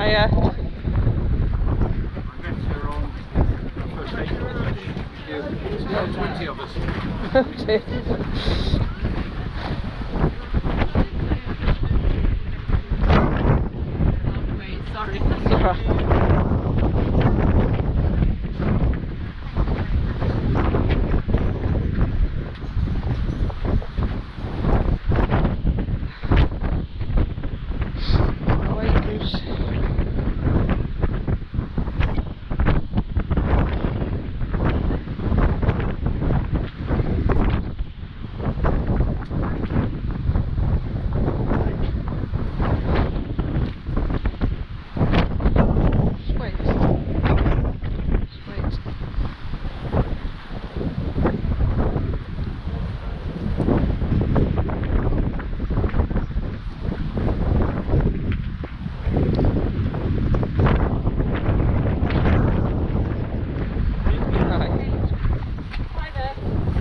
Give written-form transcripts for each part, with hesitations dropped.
Hiya. I met her on the first day college. There's about 20 of us. Oh dear. Sorry. It's all right.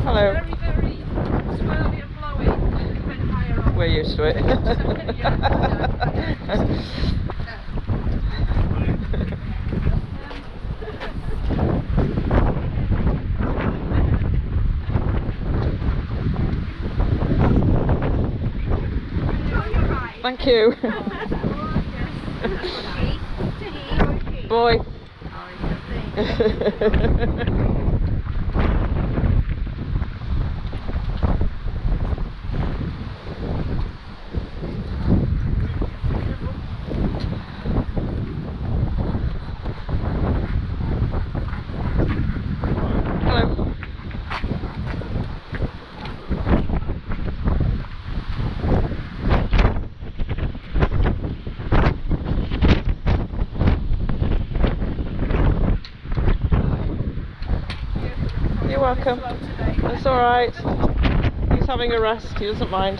Hello. Very, very swirly and blowy. A bit higher up. We're used to it. Thank you. Boy. Hello. You're welcome. That's alright. He's having a rest, he doesn't mind.